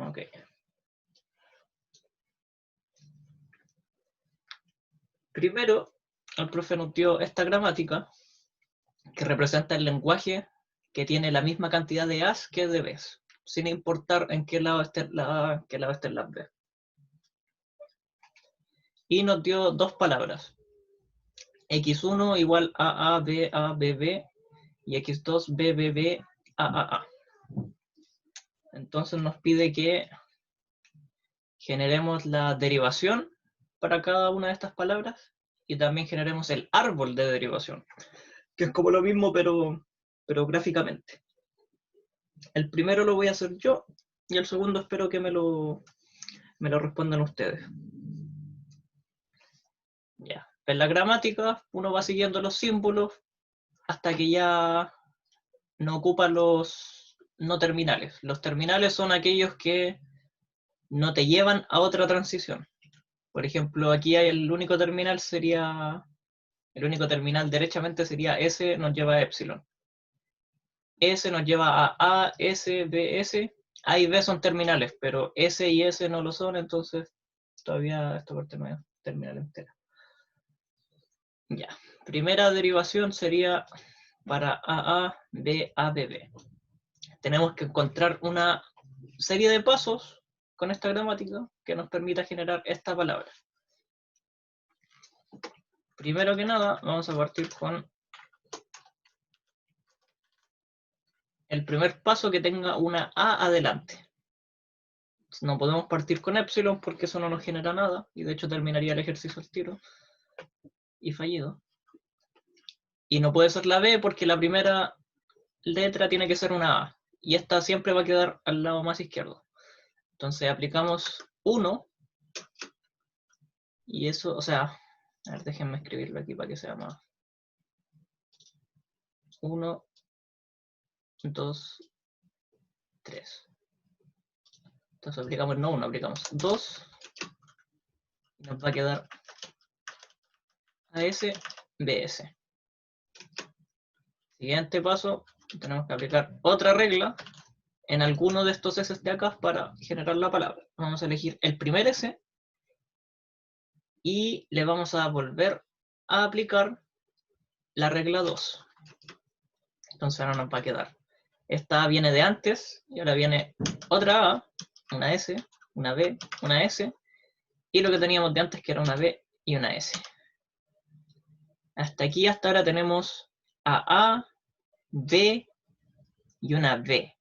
Ok. Primero, el profe nos dio esta gramática que representa el lenguaje que tiene la misma cantidad de A's que de B's, sin importar en qué lado esté la A, en qué lado estén las B. Y nos dio dos palabras. X1 igual a B, B, y X2, B, B, A. Entonces nos pide que generemos la derivación para cada una de estas palabras y también generemos el árbol de derivación, que es como lo mismo pero gráficamente. El primero lo voy a hacer yo y el segundo espero que me lo respondan ustedes. Ya. En la gramática uno va siguiendo los símbolos hasta que ya no ocupa los no terminales. Los terminales son aquellos que no te llevan a otra transición. Por ejemplo, aquí hay el único terminal derechamente sería S nos lleva a epsilon. S nos lleva a S, B, S. A y B son terminales, pero S y S no lo son, entonces todavía esta parte no es terminal entera. Ya, primera derivación sería para AA, B, B. Tenemos que encontrar una serie de pasos con esta gramática que nos permita generar esta palabra. Primero que nada, vamos a partir con el primer paso que tenga una A adelante. No podemos partir con epsilon porque eso no nos genera nada, y de hecho terminaría el ejercicio al tiro y fallido. Y no puede ser la B porque la primera letra tiene que ser una A, y esta siempre va a quedar al lado más izquierdo. Entonces aplicamos 1, y eso, o sea, a ver, déjenme escribirlo aquí para que sea más. 1, 2, 3. Entonces aplicamos no 1, aplicamos 2, y nos va a quedar AS, BS. Siguiente paso, tenemos que aplicar otra regla en alguno de estos S de acá para generar la palabra. Vamos a elegir el primer S y le vamos a volver a aplicar la regla 2. Entonces ahora nos va a quedar. Esta viene de antes y ahora viene otra A, una S, una B, una S, y lo que teníamos de antes que era una B y una S. Hasta aquí, hasta ahora tenemos A, B y una B.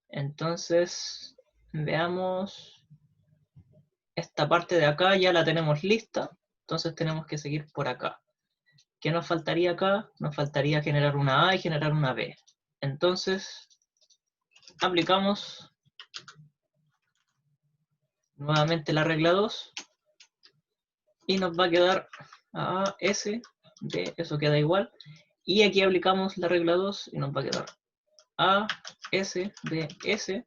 Entonces, veamos, esta parte de acá ya la tenemos lista, entonces tenemos que seguir por acá. ¿Qué nos faltaría acá? Nos faltaría generar una A y generar una B. Entonces, aplicamos nuevamente la regla 2 y nos va a quedar A, S, B, eso queda igual. Y aquí aplicamos la regla 2 y nos va a quedar A, S, B, S,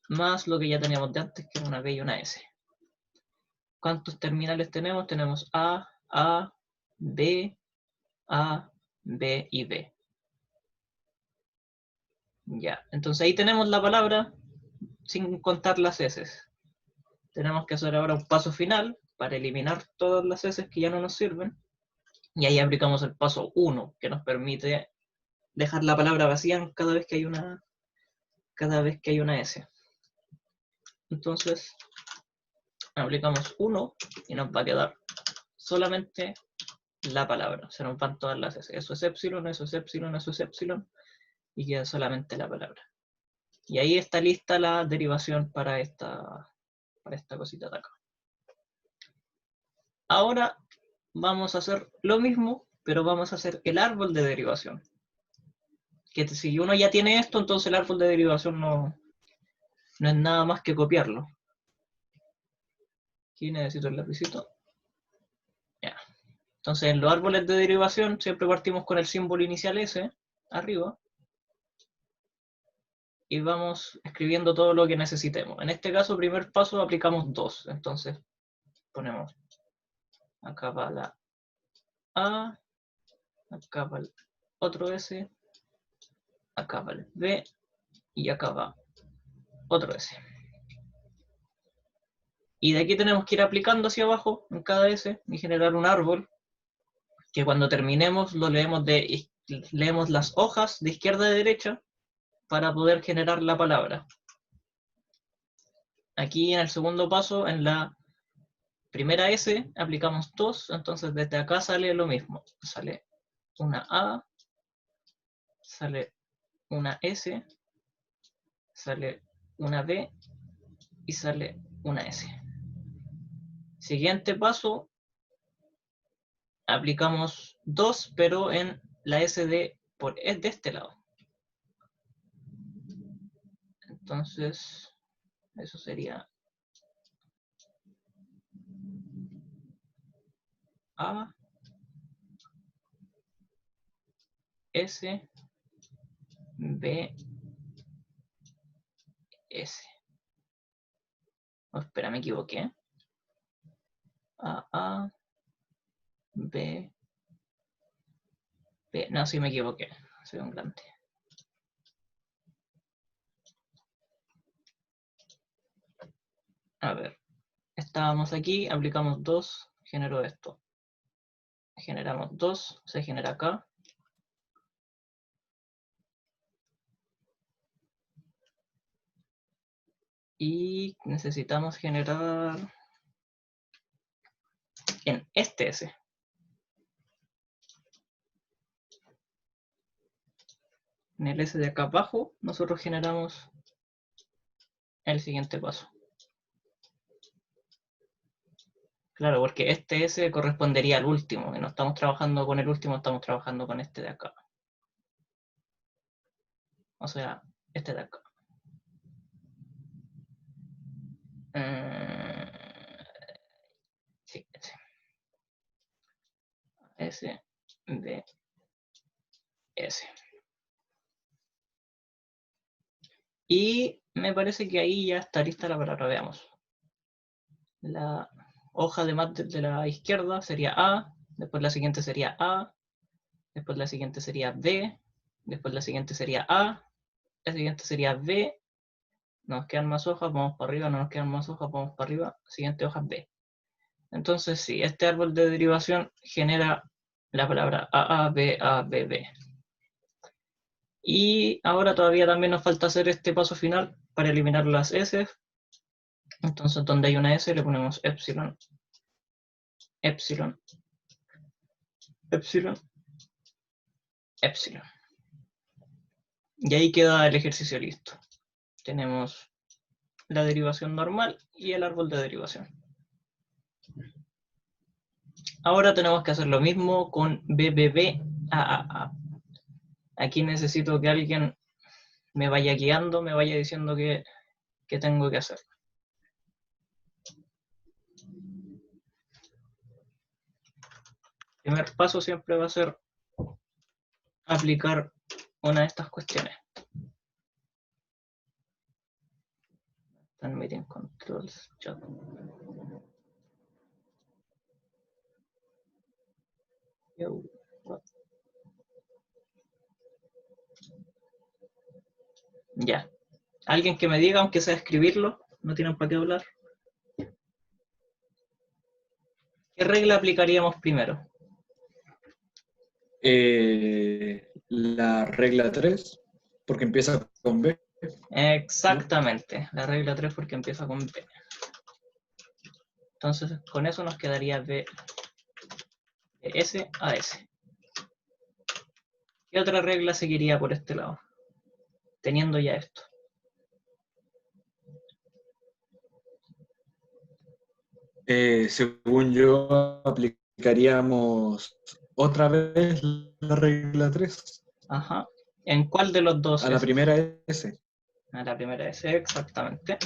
más lo que ya teníamos de antes, que era una B y una S. ¿Cuántos terminales tenemos? Tenemos A, B y B. Ya, entonces ahí tenemos la palabra sin contar las S. Tenemos que hacer ahora un paso final para eliminar todas las S que ya no nos sirven. Y ahí aplicamos el paso 1, que nos permite dejar la palabra vacía cada vez que hay una S. Entonces, aplicamos 1 y nos va a quedar solamente la palabra. Se nos van todas las S. Eso es epsilon, eso es epsilon, eso es epsilon. Y queda solamente la palabra. Y ahí está lista la derivación para esta cosita de acá. Ahora vamos a hacer lo mismo, pero vamos a hacer el árbol de derivación. Que si uno ya tiene esto, entonces el árbol de derivación no es nada más que copiarlo. Aquí necesito el lapicito. Ya. Entonces en los árboles de derivación siempre partimos con el símbolo inicial S, arriba, y vamos escribiendo todo lo que necesitemos. En este caso, primer paso, aplicamos 2. Entonces ponemos, acá va la A, acá va el otro S, acá va el B, y acá va otro S. Y de aquí tenemos que ir aplicando hacia abajo en cada S y generar un árbol que cuando terminemos lo leemos las hojas de izquierda a derecha para poder generar la palabra. Aquí en el segundo paso, en la primera S, aplicamos 2, entonces desde acá sale lo mismo. Sale una A, sale una S, sale una B y sale una S. Siguiente paso, aplicamos 2, pero en la S de este lado. Entonces, eso sería A, S, B, S. Oh, espera, me equivoqué. A, B, B. No, sí me equivoqué. Soy un grande. A ver. Estábamos aquí, aplicamos 2, generó esto. Generamos 2, se genera acá. Y necesitamos generar en este S. En el S de acá abajo, nosotros generamos el siguiente paso. Claro, porque este S correspondería al último, y no estamos trabajando con el último, estamos trabajando con este de acá. O sea, este de acá. Sí, ese. S, D, S. Y me parece que ahí ya está lista la palabra, veamos. La hoja de mat de la izquierda sería A, después la siguiente sería A, después la siguiente sería B, después la siguiente sería A, la siguiente sería B, nos quedan más hojas, vamos para arriba, no nos quedan más hojas, vamos para arriba, siguiente hoja B. Entonces, sí, este árbol de derivación genera la palabra A, B, B. Y ahora todavía también nos falta hacer este paso final para eliminar las S. Entonces, donde hay una S le ponemos epsilon, epsilon, epsilon, epsilon. Y ahí queda el ejercicio listo. Tenemos la derivación normal y el árbol de derivación. Ahora tenemos que hacer lo mismo con BBB, AAA. Aquí necesito que alguien me vaya guiando, me vaya diciendo qué tengo que hacer. El primer paso siempre va a ser aplicar una de estas cuestiones. Meeting controls, chat. Ya. Alguien que me diga, aunque sea escribirlo, no tienen para qué hablar. ¿Qué regla aplicaríamos primero? La regla 3, porque empieza con B. Exactamente, ¿no? La regla 3 porque empieza con B. Entonces, con eso nos quedaría B de S a S. ¿Qué otra regla seguiría por este lado? Teniendo ya esto. Según yo, aplicaríamos otra vez la regla 3. Ajá. ¿En cuál de los dos? A la primera S. A la primera S, exactamente.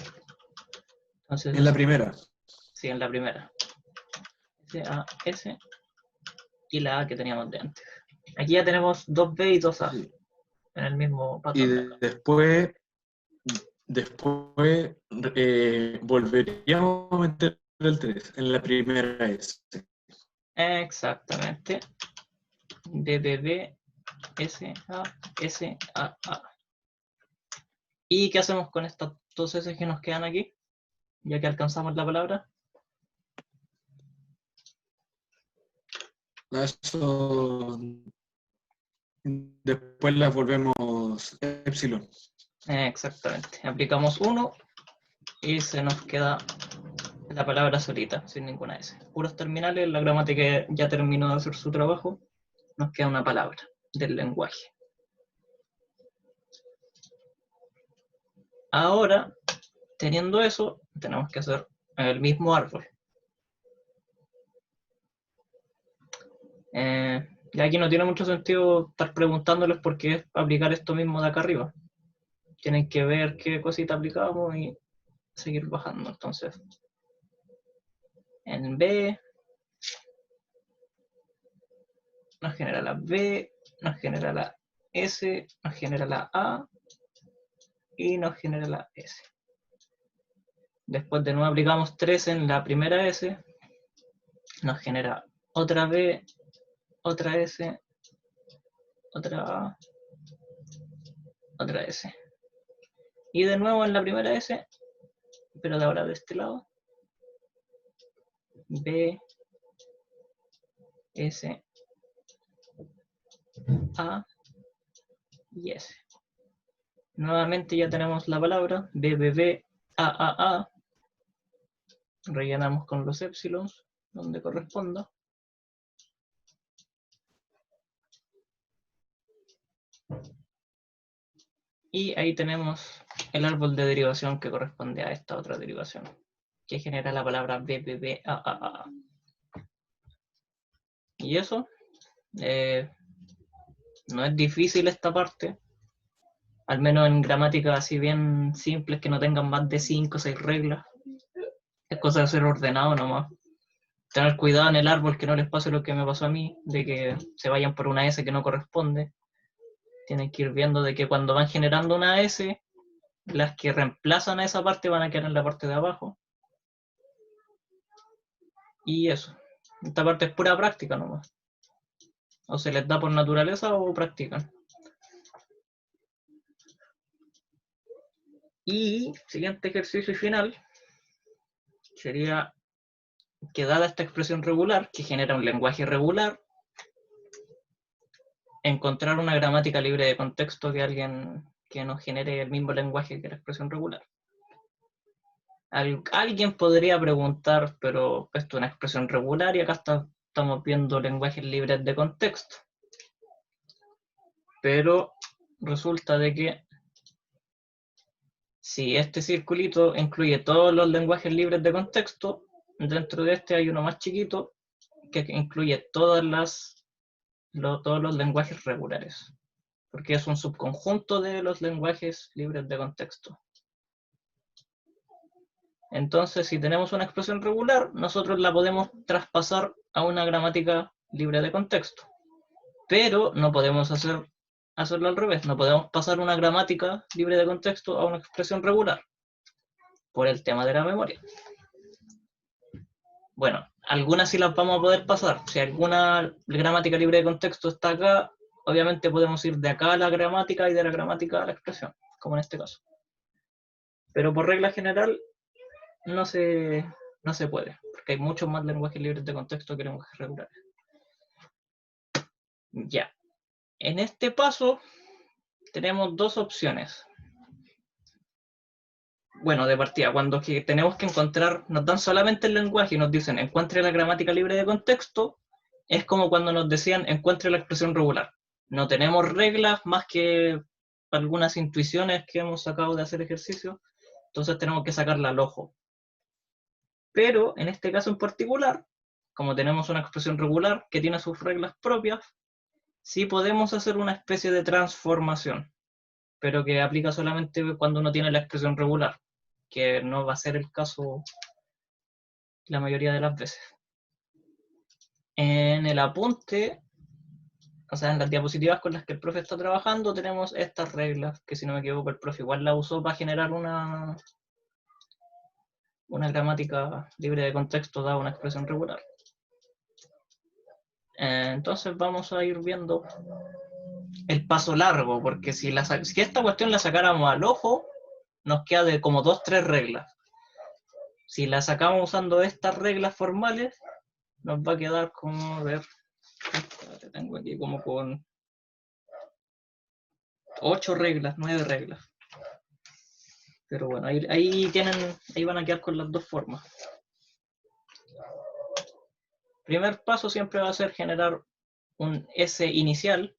Entonces, En la primera. Sí, en la primera. S, A, S y la A que teníamos de antes. Aquí ya tenemos 2B y 2A sí, en el mismo patrón de acá. Después volveríamos a meter el 3 en la primera S. Exactamente. BBB, S, A, A. ¿Y qué hacemos con estas dos S que nos quedan aquí? Ya que alcanzamos la palabra. Eso después las volvemos epsilon. Exactamente. Aplicamos 1 y se nos queda la palabra solita, sin ninguna S. Puros terminales, la gramática ya terminó de hacer su trabajo. Nos queda una palabra del lenguaje. Ahora, teniendo eso, tenemos que hacer el mismo árbol. Y aquí no tiene mucho sentido estar preguntándoles por qué aplicar esto mismo de acá arriba. Tienen que ver qué cosita aplicamos y seguir bajando. Entonces, en B nos genera la B, nos genera la S, nos genera la A y nos genera la S. Después de nuevo aplicamos 3 en la primera S, nos genera otra B, otra S, otra A, otra S. Y de nuevo en la primera S, pero de ahora de este lado, B, S, A y S. Nuevamente ya tenemos la palabra B, B, B, A. Rellenamos con los épsilons donde corresponda. Y ahí tenemos el árbol de derivación que corresponde a esta otra derivación, que genera la palabra B, B, B, A. Y eso, no es difícil esta parte, al menos en gramáticas así bien simples que no tengan más de 5 o 6 reglas. Es cosa de ser ordenado nomás. Tener cuidado en el árbol que no les pase lo que me pasó a mí, de que se vayan por una S que no corresponde. Tienen que ir viendo de que cuando van generando una S, las que reemplazan a esa parte van a quedar en la parte de abajo. Y eso. Esta parte es pura práctica nomás. O se les da por naturaleza o practican. Y siguiente ejercicio y final sería que dada esta expresión regular, que genera un lenguaje regular, encontrar una gramática libre de contexto de alguien que nos genere el mismo lenguaje que la expresión regular. Alguien podría preguntar, pero esto es una expresión regular y acá estamos viendo lenguajes libres de contexto. Pero resulta de que si este circulito incluye todos los lenguajes libres de contexto, dentro de este hay uno más chiquito que incluye todos los lenguajes regulares, porque es un subconjunto de los lenguajes libres de contexto. Entonces, si tenemos una expresión regular, nosotros la podemos traspasar a una gramática libre de contexto, pero no podemos hacerlo al revés, no podemos pasar una gramática libre de contexto a una expresión regular, por el tema de la memoria. Bueno, algunas sí las vamos a poder pasar. Si alguna gramática libre de contexto está acá, obviamente podemos ir de acá a la gramática y de la gramática a la expresión, como en este caso. Pero por regla general no se puede, porque hay muchos más lenguajes libres de contexto que lenguajes regulares. Ya. En este paso tenemos dos opciones. Bueno, de partida, cuando tenemos que encontrar, nos dan solamente el lenguaje y nos dicen encuentre la gramática libre de contexto, es como cuando nos decían encuentre la expresión regular. No tenemos reglas más que algunas intuiciones que hemos sacado de hacer ejercicio, entonces tenemos que sacarla al ojo. Pero en este caso en particular, como tenemos una expresión regular que tiene sus reglas propias, sí podemos hacer una especie de transformación, pero que aplica solamente cuando uno tiene la expresión regular, que no va a ser el caso la mayoría de las veces. En el apunte, o sea, en las diapositivas con las que el profe está trabajando, tenemos estas reglas, que si no me equivoco el profe igual la usó para generar una gramática libre de contexto dada una expresión regular. Entonces vamos a ir viendo el paso largo, porque si esta cuestión la sacáramos al ojo, nos queda de como 2, 3 reglas. Si la sacamos usando estas reglas formales, nos va a quedar como, a ver, tengo aquí como con 8 reglas, 9 reglas. Pero bueno, ahí van a quedar con las dos formas. Primer paso siempre va a ser generar un S inicial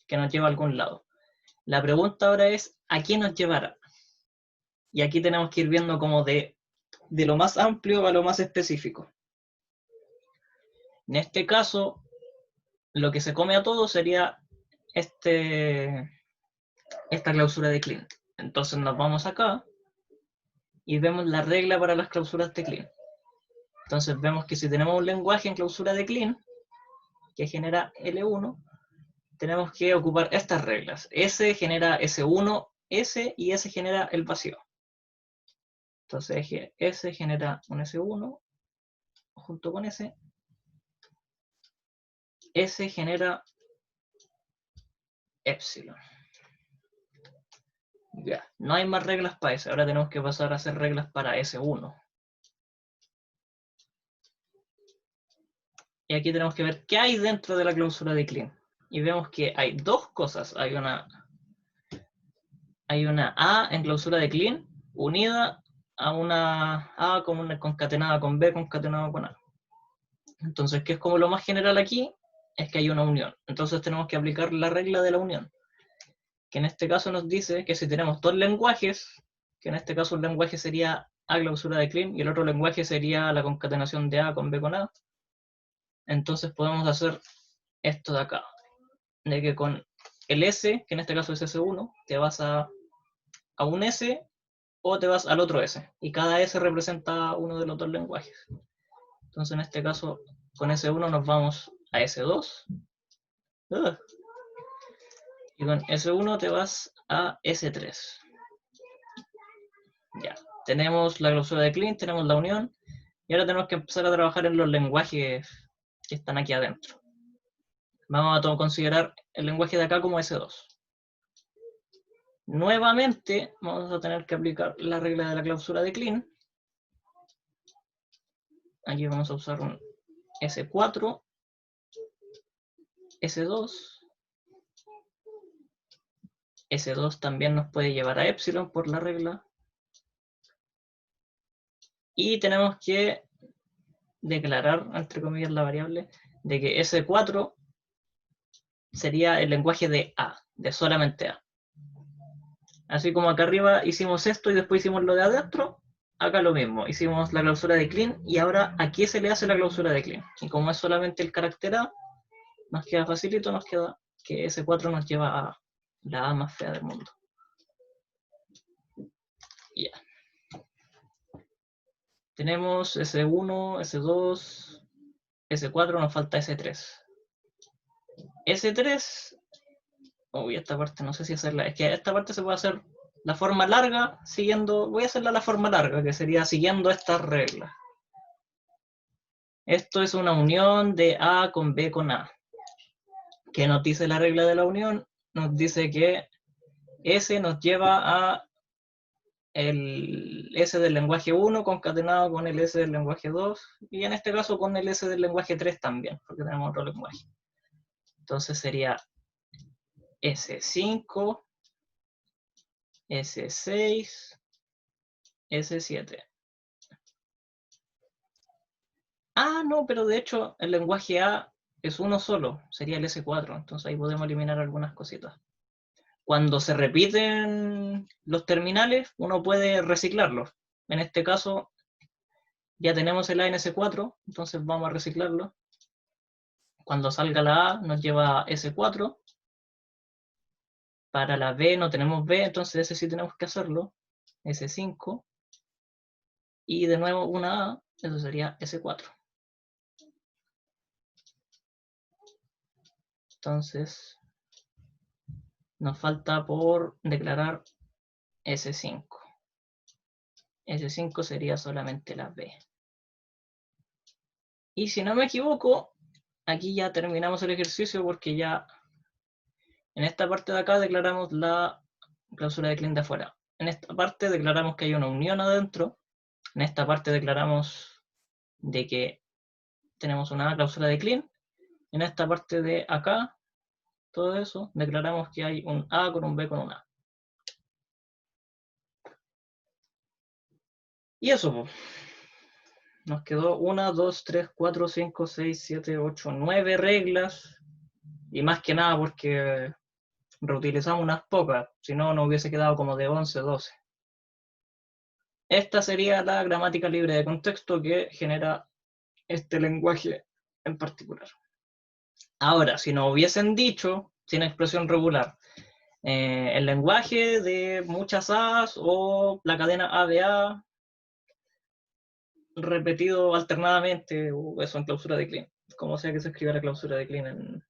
que nos lleva a algún lado. La pregunta ahora es, ¿a qué nos llevará? Y aquí tenemos que ir viendo como de lo más amplio a lo más específico. En este caso, lo que se come a todo sería esta clausura de Kleene. Entonces nos vamos acá y vemos la regla para las clausuras de Kleene. Entonces vemos que si tenemos un lenguaje en clausura de Kleene, que genera L1, tenemos que ocupar estas reglas. S genera S1, S y S genera el vacío. Entonces S genera un S1 junto con S. S genera epsilon. Ya, no hay más reglas para S. Ahora tenemos que pasar a hacer reglas para S1. Y aquí tenemos que ver qué hay dentro de la clausura de Kleene. Y vemos que hay dos cosas. Hay una A en clausura de Kleene unida a una A concatenada con B concatenada con A. Entonces, ¿qué es como lo más general aquí? Es que hay una unión. Entonces tenemos que aplicar la regla de la unión, que en este caso nos dice que si tenemos dos lenguajes, que en este caso un lenguaje sería A clausura de Kleene y el otro lenguaje sería la concatenación de A con B con A, entonces podemos hacer esto de acá, de que con el S, que en este caso es S1, te vas a un S o te vas al otro S, y cada S representa uno de los dos lenguajes. Entonces en este caso con S1 nos vamos a S2, y con S1 te vas a S3. Ya, tenemos la clausura de Kleene, tenemos la unión, y ahora tenemos que empezar a trabajar en los lenguajes que están aquí adentro. Vamos a considerar el lenguaje de acá como S2. Nuevamente vamos a tener que aplicar la regla de la clausura de Kleene. Aquí vamos a usar un S4, S2. S2 también nos puede llevar a epsilon por la regla. Y tenemos que declarar, entre comillas, la variable de que S4 sería el lenguaje de A, de solamente A. Así como acá arriba hicimos esto y después hicimos lo de adentro, acá lo mismo. Hicimos la clausura de Kleene y ahora aquí se le hace la clausura de Kleene. Y como es solamente el carácter A, nos queda facilito, nos queda que S4 nos lleva a la A más fea del mundo. Ya. Tenemos S1, S2, S4, nos falta S3. S3, uy, esta parte no sé si hacerla, es que esta parte se puede hacer la forma larga siguiendo, voy a hacerla la forma larga, que sería siguiendo estas reglas. Esto es una unión de A con B con A. ¿Qué nos dice la regla de la unión? Nos dice que S nos lleva a el S del lenguaje 1 concatenado con el S del lenguaje 2 y en este caso con el S del lenguaje 3 también, porque tenemos otro lenguaje. Entonces sería S5, S6, S7. Ah, no, pero de hecho el lenguaje A es uno solo, sería el S4, entonces ahí podemos eliminar algunas cositas. Cuando se repiten los terminales, uno puede reciclarlos. En este caso, ya tenemos el A en S4, entonces vamos a reciclarlo. Cuando salga la A, nos lleva a S4. Para la B no tenemos B, entonces ese sí tenemos que hacerlo. S5. Y de nuevo una A, eso sería S4. Entonces, nos falta por declarar S5. S5 sería solamente la B. Y si no me equivoco, aquí ya terminamos el ejercicio porque ya en esta parte de acá declaramos la clausura de Kleene de afuera. En esta parte declaramos que hay una unión adentro. En esta parte declaramos de que tenemos una cláusula de clean. En esta parte de acá, todo eso, declaramos que hay un A con un B con un A. Y eso, pues. Nos quedó 1, 2, 3, 4, 5, 6, 7, 8, 9 reglas. Y más que nada porque reutilizamos unas pocas. Si no, nos hubiese quedado como de 11, 12. Esta sería la gramática libre de contexto que genera este lenguaje en particular. Ahora, si nos hubiesen dicho, sin expresión regular, el lenguaje de muchas A's o la cadena A de A repetido alternadamente, o eso en clausura de Kleene, como sea que se escriba la clausura de Kleene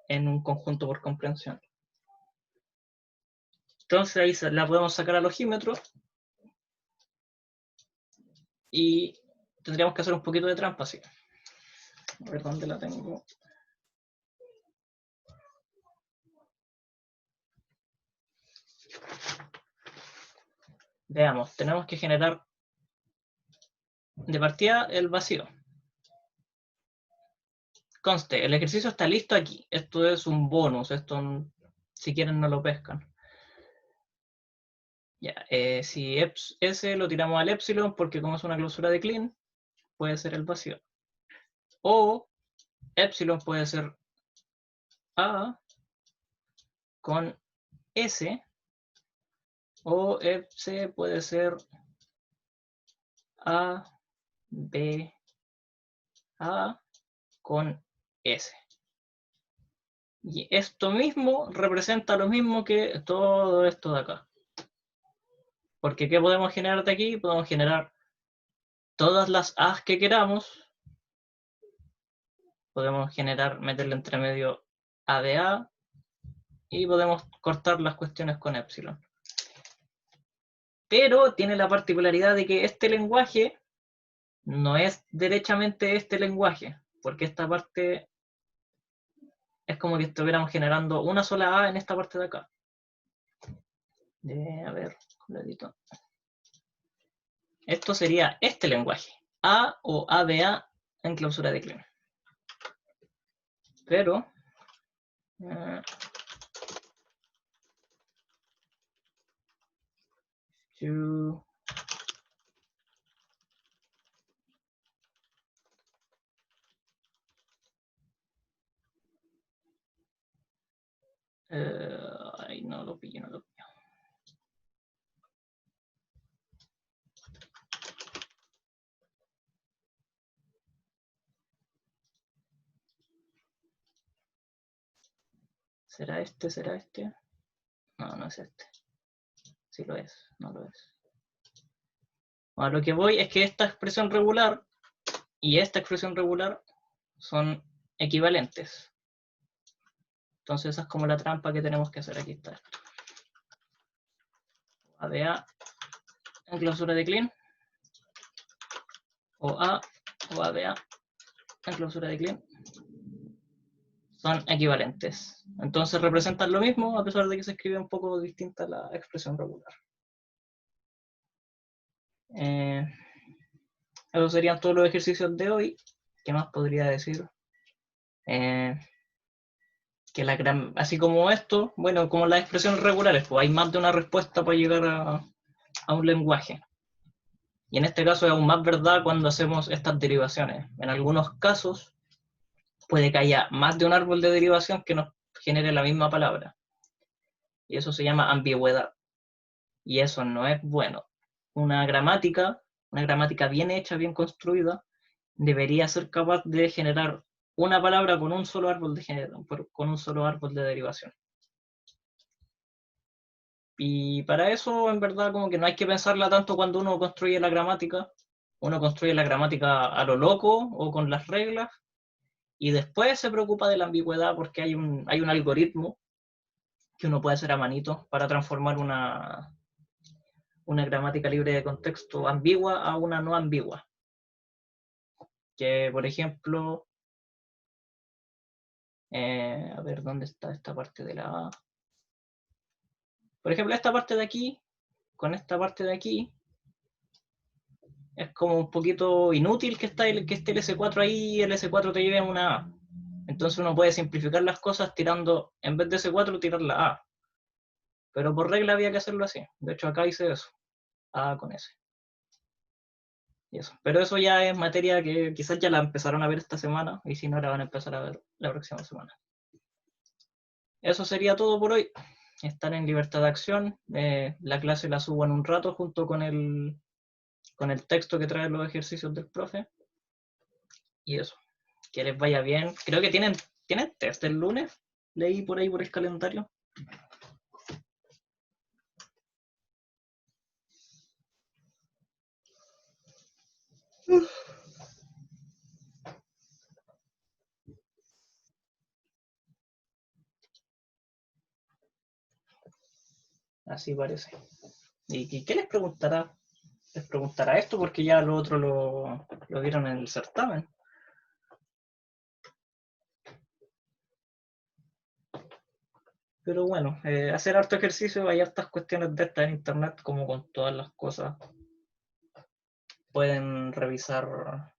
en un conjunto por comprensión. Entonces ahí la podemos sacar al ojímetro y tendríamos que hacer un poquito de trampa, sí. A ver dónde la tengo. Veamos, tenemos que generar de partida el vacío. Conste, el ejercicio está listo aquí. Esto es un bonus, esto si quieren no lo pescan. Ya, si S lo tiramos al epsilon, porque como es una clausura de Kleene, puede ser el vacío. O epsilon puede ser A con S, o C puede ser A, B, A con S. Y esto mismo representa lo mismo que todo esto de acá. Porque ¿qué podemos generar de aquí? Podemos generar todas las A's que queramos. Podemos generar, meterle entre medio A de A. Y podemos cortar las cuestiones con epsilon. Pero tiene la particularidad de que este lenguaje no es derechamente este lenguaje. Porque esta parte es como que estuviéramos generando una sola A en esta parte de acá. A ver, completito. Esto sería este lenguaje, A o ABA en clausura de Kleene. Pero ay, no lo pillo, no lo pillo. ¿Será este? ¿Será este? No, no es este. Sí lo es, no lo es. A lo que voy es que esta expresión regular y esta expresión regular son equivalentes. Entonces esa es como la trampa que tenemos que hacer. Aquí está esto. A de A en clausura de Kleene. O A de A en clausura de Kleene. Son equivalentes. Entonces representan lo mismo, a pesar de que se escribe un poco distinta la expresión regular. Esos serían todos los ejercicios de hoy. ¿Qué más podría decir? Que así como esto, bueno, como las expresiones regulares, pues hay más de una respuesta para llegar a un lenguaje. Y en este caso es aún más verdad cuando hacemos estas derivaciones. En algunos casos puede que haya más de un árbol de derivación que nos genere la misma palabra. Y eso se llama ambigüedad. Y eso no es bueno. Una gramática bien hecha, bien construida, debería ser capaz de generar una palabra con un solo árbol de derivación. Y para eso, en verdad, como que no hay que pensarla tanto cuando uno construye la gramática. Uno construye la gramática a lo loco o con las reglas, y después se preocupa de la ambigüedad porque hay un algoritmo que uno puede hacer a manito para transformar una gramática libre de contexto ambigua a una no ambigua. Que, por ejemplo, a ver, ¿dónde está esta parte de la A? Por ejemplo, esta parte de aquí, con esta parte de aquí, es como un poquito inútil que esté el S4 ahí y el S4 te lleve a una A. Entonces uno puede simplificar las cosas tirando, en vez de S4, tirar la A. Pero por regla había que hacerlo así. De hecho, acá hice eso. A con S. Y eso. Pero eso ya es materia que quizás ya la empezaron a ver esta semana, y si no, la van a empezar a ver la próxima semana. Eso sería todo por hoy. Están en libertad de acción. La clase la subo en un rato junto con el texto que trae los ejercicios del profe. Y eso. Que les vaya bien. Creo que tienen test el lunes. Leí por ahí por el calendario. Así parece. ¿Y qué les preguntará? Les preguntará esto porque ya lo otro lo vieron en el certamen. Pero bueno, hacer harto ejercicio, hay hartas cuestiones de estas en internet, como con todas las cosas. Pueden revisar